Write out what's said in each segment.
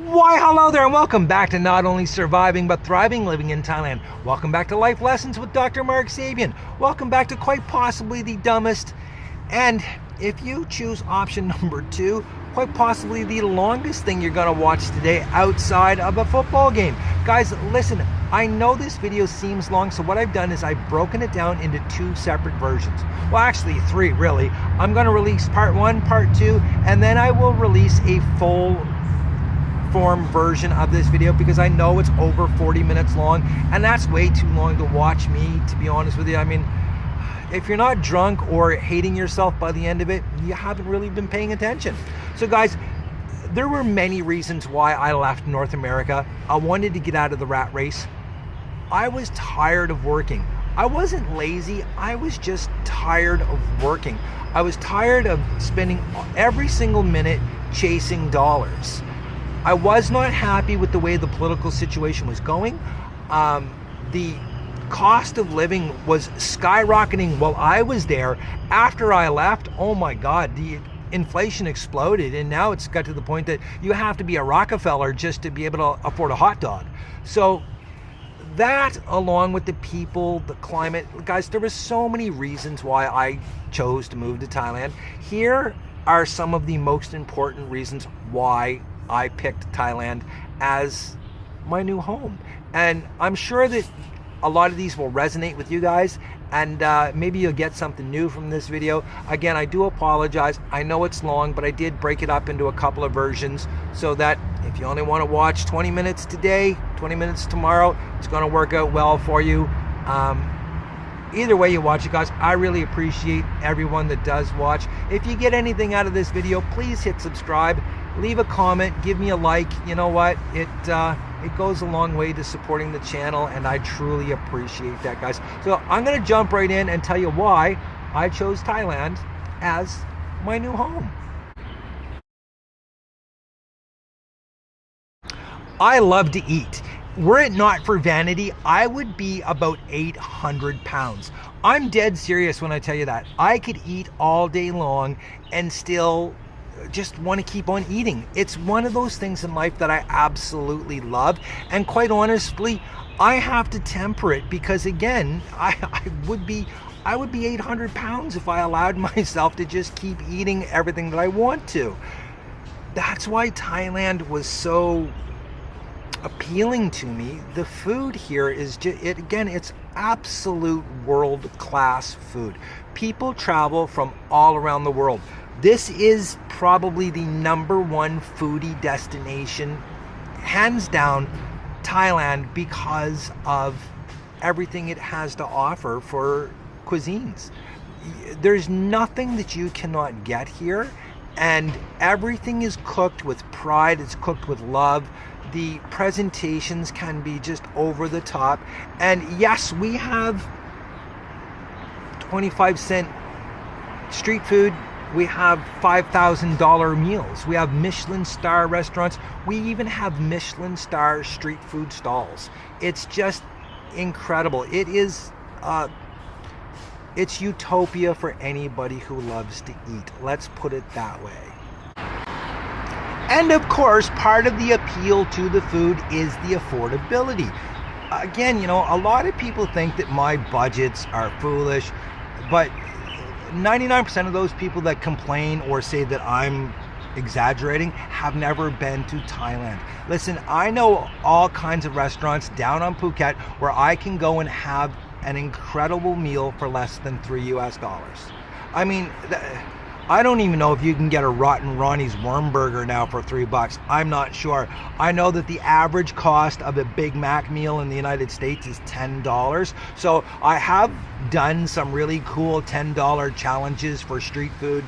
Why, hello there, and welcome back to Not Only Surviving But Thriving Living in Thailand. Welcome back to Life Lessons with Dr. Mark Sabian. Welcome back to quite possibly the dumbest, and if you choose option number 2, quite possibly the longest thing you're going to watch today outside of a football game. Guys, listen, I know this video seems long, so what I've done is I've broken it down into 2 separate versions. Well, actually 3, really. I'm going to release part 1, part 2, and then I will release a full form version of this video because I know it's over 40 minutes long, and that's way too long to watch me, to be honest with you. I mean, if you're not drunk or hating yourself by the end of it, you haven't really been paying attention. So guys, there were many reasons why I left North America. I wanted to get out of the rat race. I was tired of working. I wasn't lazy, I was just tired of working. I was tired of spending every single minute chasing dollars. I was not happy with the way the political situation was going. The cost of living was skyrocketing while I was there. After I left, oh my God, the inflation exploded, and now it's got to the point that you have to be a Rockefeller just to be able to afford a hot dog. So that, along with the people, the climate, guys, there were so many reasons why I chose to move to Thailand. Here are some of the most important reasons why I picked Thailand as my new home. And I'm sure that a lot of these will resonate with you guys, and maybe you'll get something new from this video. Again, I do apologize. I know it's long, but I did break it up into a couple of versions so that if you only want to watch 20 minutes today, 20 minutes tomorrow, it's going to work out well for you. Either way you watch it, guys, I really appreciate everyone that does watch. If you get anything out of this video, please hit subscribe, leave a comment, give me a like. You know what? It goes a long way to supporting the channel, and I truly appreciate that, guys. So I'm going to jump right in and tell you why I chose Thailand as my new home. I love to eat. Were it not for vanity, I would be about 800 pounds. I'm dead serious when I tell you that. I could eat all day long and still just want to keep on eating. It's one of those things in life that I absolutely love, and quite honestly, I have to temper it because, again, I would be 800 pounds if I allowed myself to just keep eating everything that I want to. That's why Thailand was so appealing to me. The food here is just, it's absolute world-class food. People travel from all around the world. This is probably the #1 foodie destination, hands down, Thailand, because of everything it has to offer for cuisines. There's nothing that you cannot get here, and everything is cooked with pride, it's cooked with love. The presentations can be just over the top, and yes, we have 25-cent street food. We have $5,000 meals. We have Michelin star restaurants. We even have Michelin star street food stalls. It's just incredible. It is, it's utopia for anybody who loves to eat. Let's put it that way. And of course, part of the appeal to the food is the affordability. Again, you know, a lot of people think that my budgets are foolish, but 99% of those people that complain or say that I'm exaggerating have never been to Thailand. Listen, I know all kinds of restaurants down on Phuket where I can go and have an incredible meal for less than $3 US. I mean, I don't even know if you can get a Rotten Ronnie's worm burger now for $3. I'm not sure. I know that the average cost of a Big Mac meal in the United States is $10. So I have done some really cool $10 challenges for street food.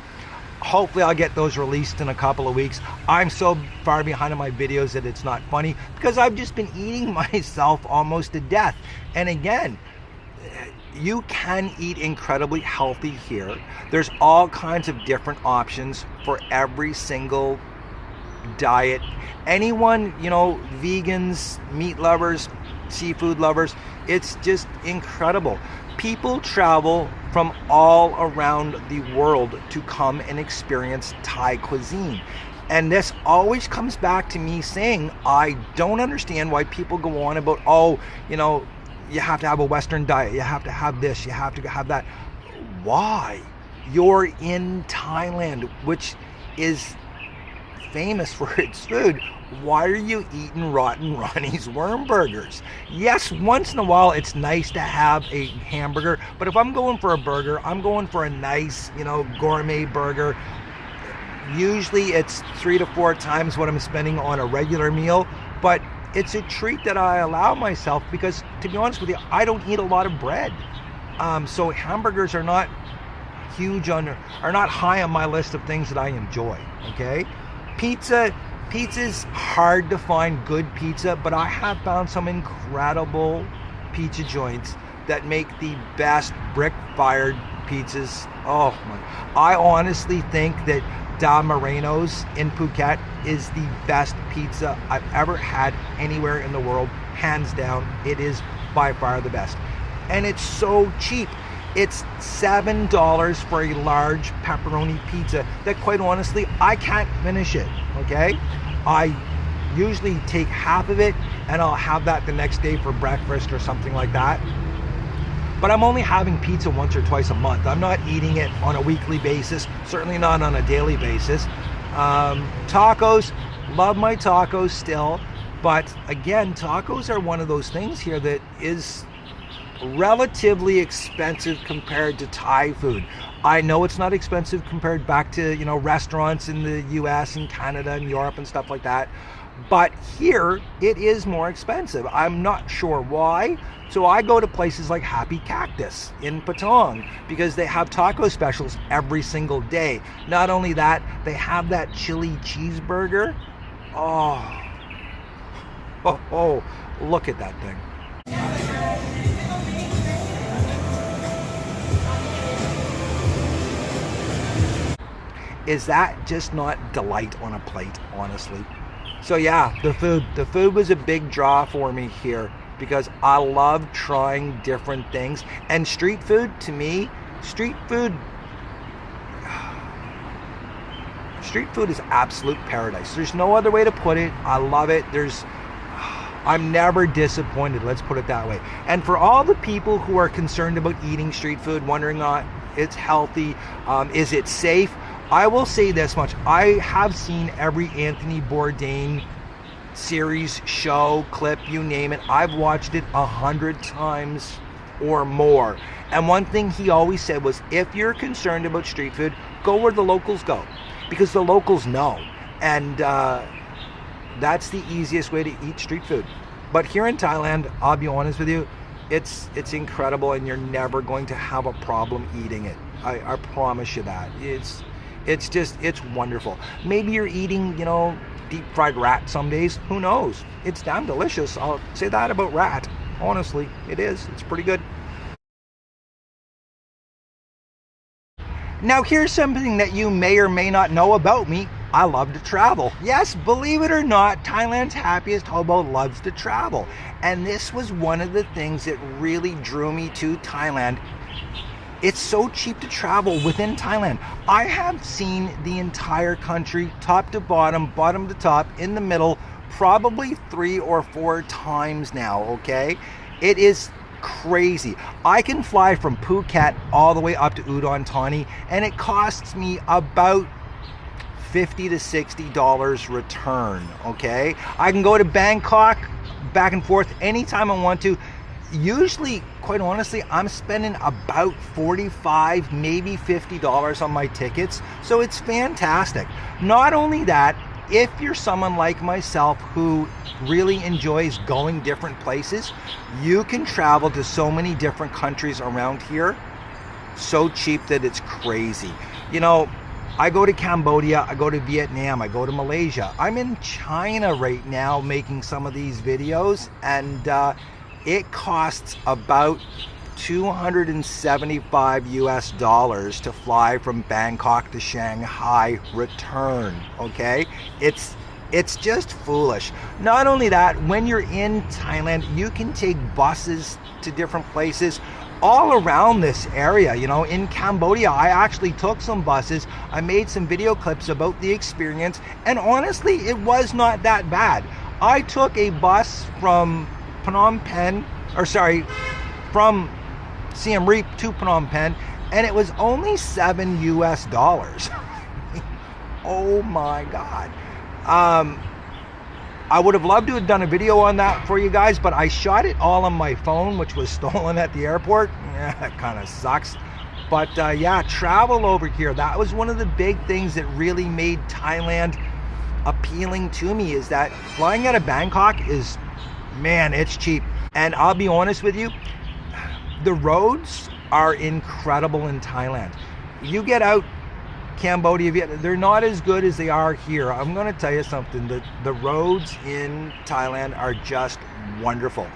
Hopefully I'll get those released in a couple of weeks. I'm so far behind on my videos that it's not funny because I've just been eating myself almost to death. And again, you can eat incredibly healthy here. There's all kinds of different options for every single diet. Anyone, you know, vegans, meat lovers, seafood lovers, it's just incredible. People travel from all around the world to come and experience Thai cuisine. And this always comes back to me saying, I don't understand why people go on about, oh, you know, you have to have a Western diet, you have to have this, you have to have that. Why? You're in Thailand, which is famous for its food. Why are you eating Rotten Ronnie's worm burgers? Yes, once in a while it's nice to have a hamburger, but if I'm going for a burger, I'm going for a nice, you know, gourmet burger. Usually it's 3 to 4 times what I'm spending on a regular meal, but it's a treat that I allow myself because, to be honest with you, I don't eat a lot of bread. So hamburgers are not are not high on my list of things that I enjoy, okay? Pizza's hard to find good pizza, but I have found some incredible pizza joints that make the best brick-fired pizzas. Oh my, I honestly think that Da Moreno's in Phuket is the best pizza I've ever had anywhere in the world. Hands down, it is by far the best. And it's so cheap. It's $7 for a large pepperoni pizza that, quite honestly, I can't finish it, okay? I usually take half of it and I'll have that the next day for breakfast or something like that. But I'm only having pizza once or twice a month. I'm not eating it on a weekly basis, certainly not on a daily basis. Tacos, love my tacos still. But again, tacos are one of those things here that is relatively expensive compared to Thai food. I know it's not expensive compared back to, you know, restaurants in the US and Canada and Europe and stuff like that. But here it is more expensive. I'm not sure why. So I go to places like Happy Cactus in Patong because they have taco specials every single day. Not only that, they have that chili cheeseburger. Oh, look at that thing. Is that just not delight on a plate, honestly? So yeah, the food was a big draw for me here because I love trying different things. And street food, to me, street food is absolute paradise. There's no other way to put it. I love it. I'm never disappointed, let's put it that way. And for all the people who are concerned about eating street food, wondering it's healthy, is it safe? I will say this much. I have seen every Anthony Bourdain series, show, clip, you name it. I've watched it 100 times or more. And one thing he always said was, if you're concerned about street food, go where the locals go, because the locals know. And that's the easiest way to eat street food. But here in Thailand, I'll be honest with you, it's incredible, and you're never going to have a problem eating it. I promise you that. It's wonderful. Maybe you're eating, you know, deep fried rat some days. Who knows? It's damn delicious. I'll say that about rat. Honestly, it is. It's pretty good. Now here's something that you may or may not know about me. I love to travel. Yes, believe it or not, Thailand's happiest hobo loves to travel. And this was one of the things that really drew me to Thailand. It's so cheap to travel within Thailand. I have seen the entire country, top to bottom, bottom to top, in the middle, probably 3 or 4 times now, okay? It is crazy. I can fly from Phuket all the way up to Udon Thani, and it costs me about $50 to $60 return, okay? I can go to Bangkok back and forth anytime I want to. Usually, quite honestly, I'm spending about $45, maybe $50 on my tickets, so it's fantastic. Not only that, if you're someone like myself who really enjoys going different places, you can travel to so many different countries around here so cheap that it's crazy. You know, I go to Cambodia, I go to Vietnam, I go to Malaysia. I'm in China right now making some of these videos, and it costs about $275 US to fly from Bangkok to Shanghai return, okay? It's just foolish. Not only that, when you're in Thailand, you can take buses to different places. all around this area. You know, in Cambodia, I actually took some buses. I made some video clips about the experience, and honestly, it was not that bad. I took a bus from Phnom Penh, from Siem Reap to Phnom Penh, and it was only $7 US. Oh my God. I would have loved to have done a video on that for you guys, but I shot it all on my phone, which was stolen at the airport. Yeah, that kind of sucks. But yeah, travel over here. That was one of the big things that really made Thailand appealing to me, is that flying out of Bangkok is, man, it's cheap. And I'll be honest with you, the roads are incredible in Thailand. You get out Cambodia, they're not as good as they are here. I'm going to tell you something, the roads in Thailand are just wonderful.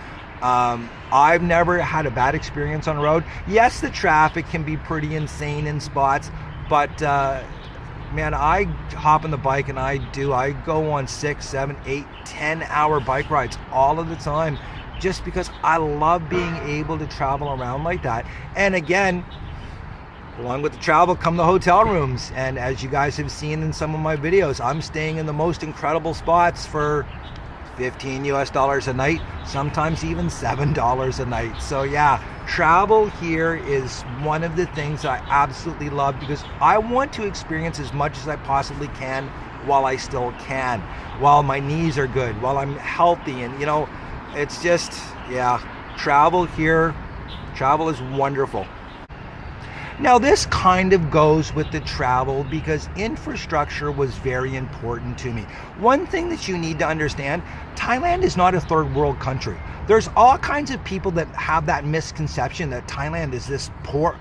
I've never had a bad experience on the road. Yes, the traffic can be pretty insane in spots, but man, I hop on the bike and I go on 6, 7, 8, 10-hour bike rides all of the time, just because I love being able to travel around like that. And again, along with the travel come the hotel rooms, and as you guys have seen in some of my videos, I'm staying in the most incredible spots for $15 US a night, sometimes even $7 a night. So yeah, travel here is one of the things I absolutely love, because I want to experience as much as I possibly can while I still can, while my knees are good, while I'm healthy. And you know, it's just, yeah, travel is wonderful. Now this kind of goes with the travel, because infrastructure was very important to me. One thing that you need to understand, Thailand is not a third world country. There's all kinds of people that have that misconception that Thailand is this poor.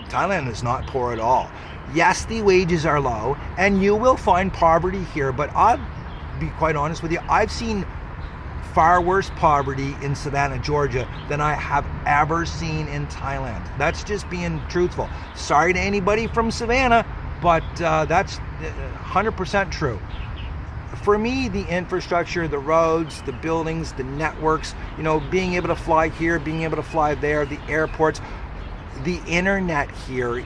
Thailand is not poor at all. Yes, the wages are low, and you will find poverty here, but I'll be quite honest with you, I've seen far worse poverty in Savannah, Georgia than I have ever seen in Thailand. That's just being truthful. Sorry to anybody from Savannah, but that's 100% true. For me, the infrastructure, the roads, the buildings, the networks, you know, being able to fly here, being able to fly there, the airports, the internet here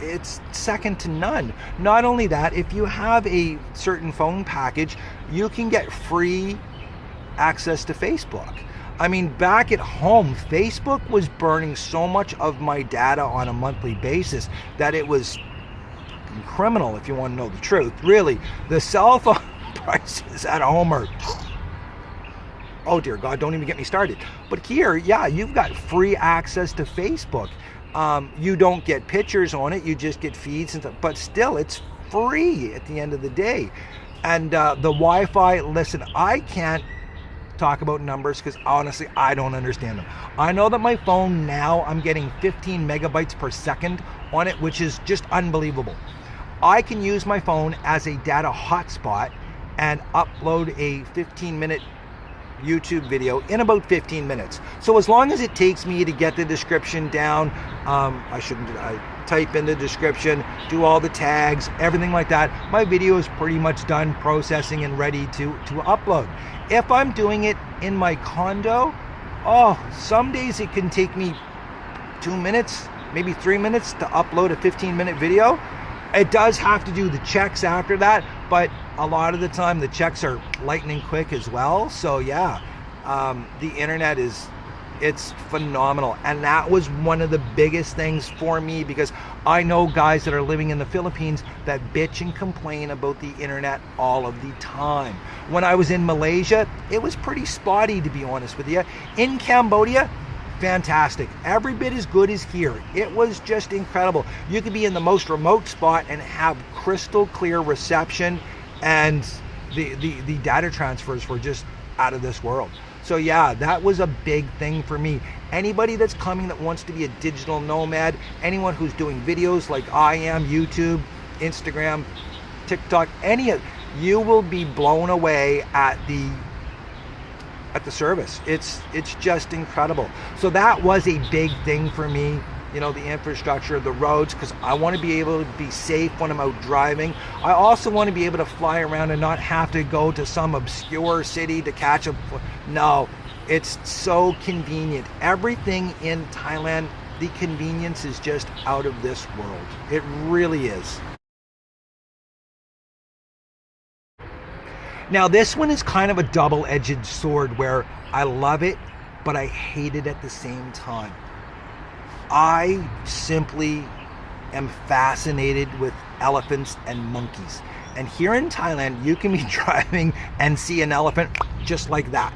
it's second to none. Not only that, if you have a certain phone package, you can get free access to Facebook. I mean, back at home, Facebook was burning so much of my data on a monthly basis that it was criminal, if you want to know the truth. Really, the cell phone prices at home are, oh dear God, don't even get me started. But here, yeah, you've got free access to Facebook. You don't get pictures on it, you just get feeds and stuff, but still it's free at the end of the day. And the Wi-Fi, listen, I can't talk about numbers because honestly I don't understand them. I know that my phone now, I'm getting 15 megabytes per second on it, which is just unbelievable. I can use my phone as a data hotspot and upload a 15-minute YouTube video in about 15 minutes. So as long as it takes me to get the description down, I type in the description, do all the tags, everything like that, my video is pretty much done processing and ready to upload. If I'm doing it in my condo, oh, some days it can take me 2 minutes, maybe 3 minutes to upload a 15-minute video. It does have to do the checks after that, but a lot of the time the checks are lightning quick as well. So yeah, the internet it's phenomenal. And that was one of the biggest things for me, because I know guys that are living in the Philippines that bitch and complain about the internet all of the time. When I was in Malaysia, it was pretty spotty, to be honest with you. In Cambodia, fantastic. Every bit as good as here. It was just incredible. You could be in the most remote spot and have crystal clear reception, and the data transfers were just out of this world. So yeah, that was a big thing for me. Anybody that's coming that wants to be a digital nomad, anyone who's doing videos like I am, YouTube, Instagram, TikTok, you will be blown away at the service. It's just incredible. So that was a big thing for me, you know, the infrastructure, the roads, because I want to be able to be safe when I'm out driving. I also want to be able to fly around and not have to go to some obscure city to catch a, no, It's so convenient. Everything in Thailand, the convenience is just out of this world. It really is. Now this one is kind of a double-edged sword where I love it, but I hate it at the same time. I simply am fascinated with elephants and monkeys. And here in Thailand, you can be driving and see an elephant just like that.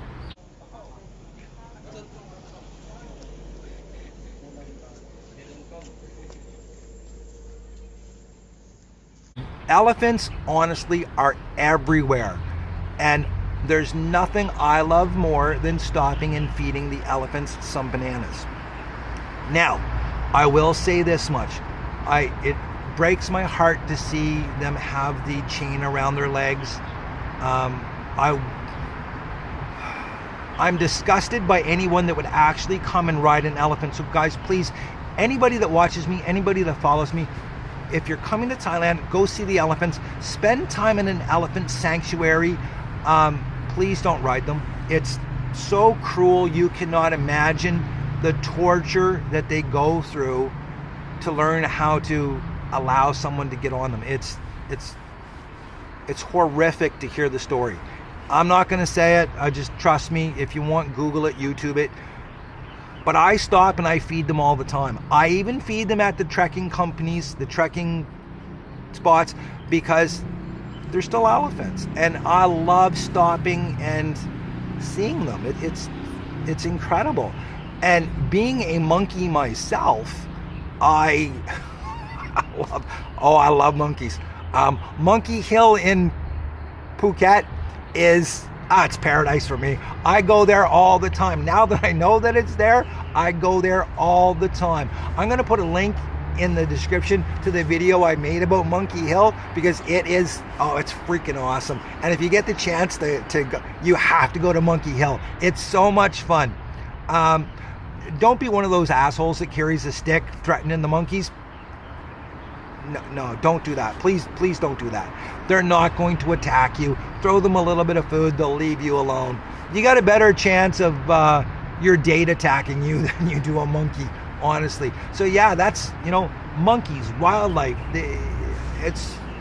Elephants, honestly, are everywhere. And there's nothing I love more than stopping and feeding the elephants some bananas. Now, I will say this much. It breaks my heart to see them have the chain around their legs. I'm disgusted by anyone that would actually come and ride an elephant. So guys, please, anybody that watches me, anybody that follows me, if you're coming to Thailand, go see the elephants. Spend time in an elephant sanctuary. Please don't ride them. It's so cruel. You cannot imagine the torture that they go through to learn how to allow someone to get on them. It's horrific to hear the story. I'm not going to say it. Just trust me. If you want, Google it, YouTube it. But I stop and I feed them all the time. I even feed them at the trekking companies, the trekking spots, because they're still elephants. And I love stopping and seeing them. It's incredible. And being a monkey myself, I love monkeys. Monkey Hill in Phuket is it's paradise for me. I go there all the time. Now that I know that it's there, I go there all the time. I'm going to put a link in the description to the video I made about Monkey Hill, because it's freaking awesome. And if you get the chance to go, you have to go to Monkey Hill. It's so much fun. Don't be one of those assholes that carries a stick threatening the monkeys. No, don't do that. Please don't do that. They're not going to attack you. Throw them a little bit of food, they'll leave you alone. You got a better chance of your date attacking you than you do a monkey, honestly. So yeah, that's, monkeys, wildlife.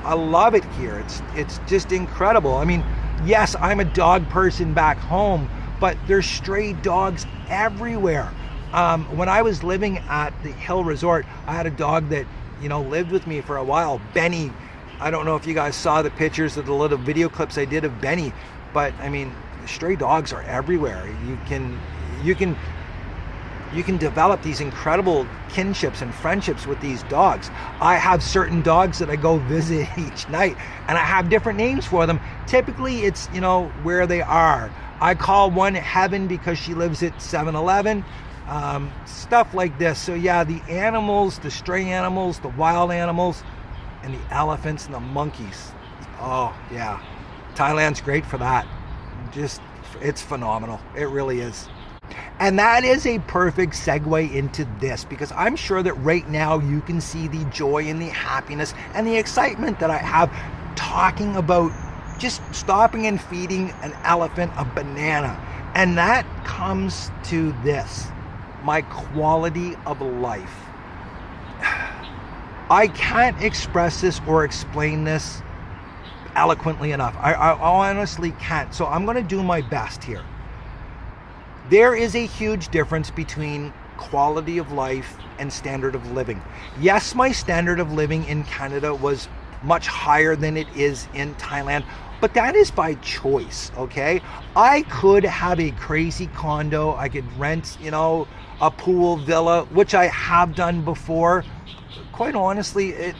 I love it here. It's just incredible. I mean, yes, I'm a dog person back home, but there's stray dogs everywhere. When I was living at the Hill Resort, I had a dog that lived with me for a while, Benny. I don't know if you guys saw the pictures of the little video clips I did of Benny, but I mean, stray dogs are everywhere. You can develop these incredible kinships and friendships with these dogs. I have certain dogs that I go visit each night, and I have different names for them. Typically, it's where they are. I call one Heaven because she lives at 7-Eleven. Stuff like this. So yeah, the animals, the stray animals, the wild animals, and the elephants and the monkeys. Oh yeah, Thailand's great for that. It's phenomenal. It really is. And that is a perfect segue into this, because I'm sure that right now you can see the joy and the happiness and the excitement that I have talking about just stopping and feeding an elephant a banana. And that comes to this: my quality of life. I can't express this or explain this eloquently enough. I honestly can't. So I'm going to do my best here. There is a huge difference between quality of life and standard of living. Yes, my standard of living in Canada was much higher than it is in Thailand, but that is by choice, okay? I could have a crazy condo. I could rent, a pool villa, which I have done before. Quite honestly,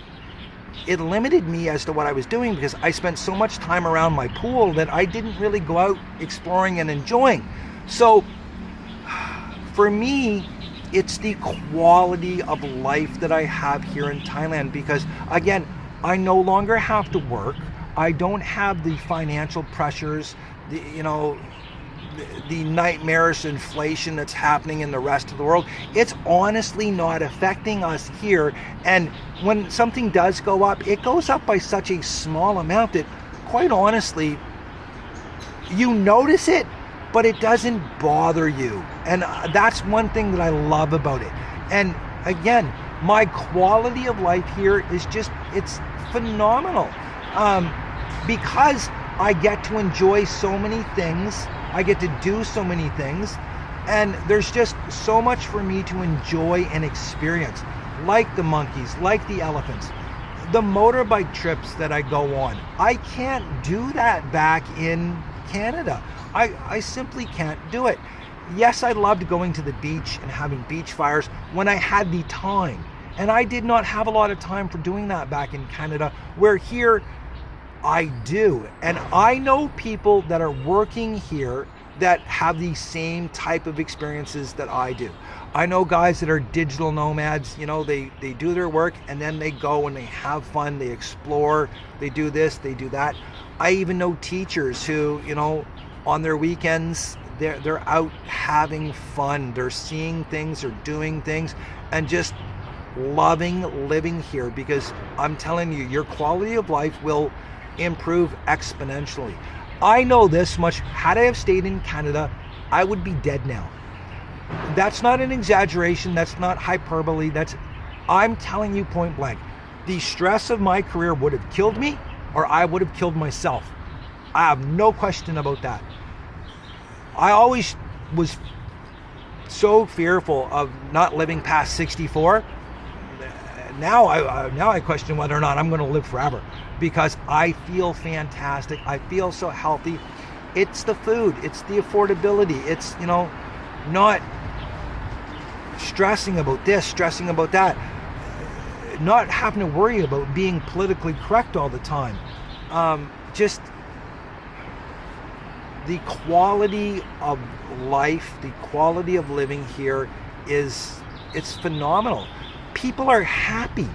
it limited me as to what I was doing, because I spent so much time around my pool that I didn't really go out exploring and enjoying. So for me, it's the quality of life that I have here in Thailand, because again, I no longer have to work. I don't have the financial pressures, the nightmarish inflation that's happening in the rest of the world. It's honestly not affecting us here. And when something does go up, it goes up by such a small amount that, quite honestly, you notice it, but it doesn't bother you. And that's one thing that I love about it. And again, my quality of life here is just, it's phenomenal. Because I get to enjoy so many things, I get to do so many things, and there's just so much for me to enjoy and experience, like the monkeys, like the elephants, the motorbike trips that I go on. I can't do that back in Canada. I simply can't do it. Yes, I loved going to the beach and having beach fires when I had the time. And I did not have a lot of time for doing that back in Canada, where here I do. And I know people that are working here that have the same type of experiences that I do. I know guys that are digital nomads, you know, they do their work and then they go and they have fun, they explore, they do this, they do that. I even know teachers who, you know, on their weekends, they're out having fun, they're seeing things, they're doing things, and just loving living here, because I'm telling you, your quality of life will improve exponentially. I know this much: had I have stayed in Canada, I would be dead now. That's not an exaggeration, that's not hyperbole, I'm telling you point blank. The stress of my career would have killed me, or I would have killed myself. I have no question about that. I always was so fearful of not living past 64. Now I question whether or not I'm going to live forever, because I feel fantastic. I feel so healthy. It's the food, it's the affordability, it's, you know, not stressing about this, stressing about that, not having to worry about being politically correct all the time. Just the quality of life, the quality of living here it's phenomenal. People are happy.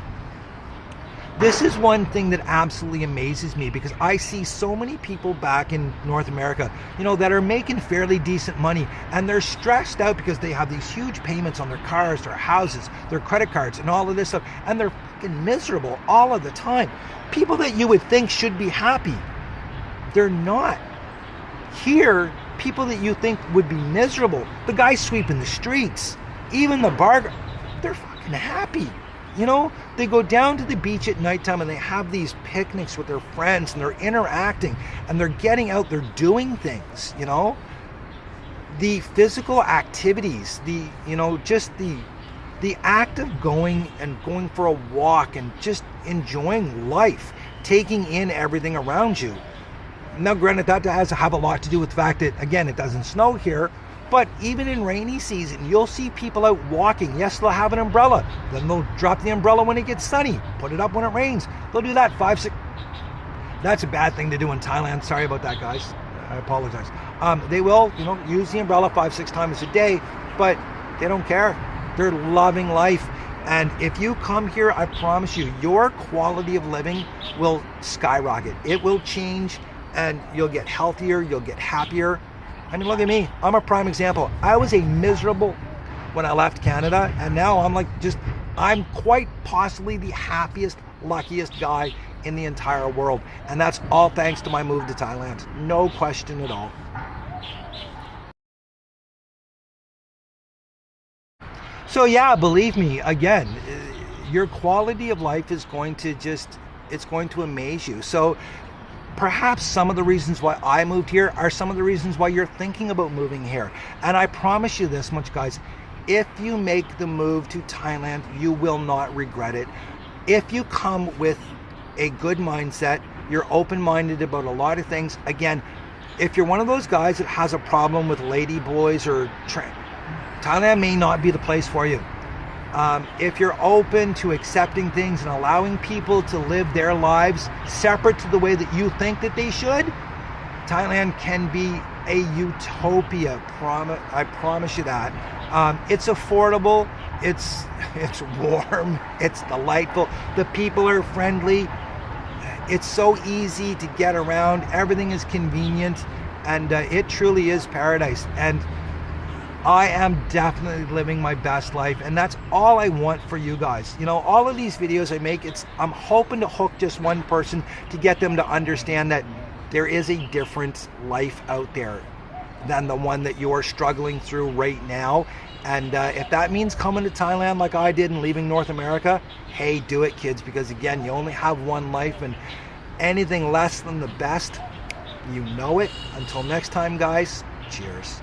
This is one thing that absolutely amazes me, because I see so many people back in North America, you know, that are making fairly decent money, and they're stressed out because they have these huge payments on their cars, their houses, their credit cards, and all of this stuff, and they're fucking miserable all of the time. People that you would think should be happy, they're not. Here, people that you think would be miserable, the guys sweeping the streets, even the bar, they're fucking happy. You know, they go down to the beach at nighttime and they have these picnics with their friends, and they're interacting and they're getting out, they're doing things, you know. The physical activities, just the act of going for a walk and just enjoying life, taking in everything around you. Now, granted, that has to have a lot to do with the fact that, again, it doesn't snow here, but even in rainy season, you'll see people out walking. Yes, they'll have an umbrella. Then they'll drop the umbrella when it gets sunny, put it up when it rains. They'll do that 5, 6. That's a bad thing to do in Thailand. Sorry about that, guys. I apologize. They will, use the umbrella 5, 6 times a day, but they don't care. They're loving life. And if you come here, I promise you, your quality of living will skyrocket. It will change, and you'll get healthier, you'll get happier. I mean, look at me. I'm a prime example. I was a miserable when I left Canada, and now I'm quite possibly the happiest, luckiest guy in the entire world. And that's all thanks to my move to Thailand. No question at all. So yeah, believe me, again, your quality of life is going to it's going to amaze you. So perhaps some of the reasons why I moved here are some of the reasons why you're thinking about moving here. And I promise you this much, guys, if you make the move to Thailand, you will not regret it. If you come with a good mindset, you're open-minded about a lot of things. Again, if you're one of those guys that has a problem with lady boys or Thailand may not be the place for you. If you're open to accepting things and allowing people to live their lives separate to the way that you think that they should, Thailand can be a utopia. I promise you that. It's affordable, it's warm, it's delightful, the people are friendly, it's so easy to get around, everything is convenient, and it truly is paradise. And I am definitely living my best life, and that's all I want for you guys. All of these videos I make, I'm hoping to hook just one person to get them to understand that there is a different life out there. than the one that you are struggling through right now. And if that means coming to Thailand like I did and leaving North America, hey, do it, kids, because again, you only have one life, and anything less than the best, you know it. Until next time, guys, cheers.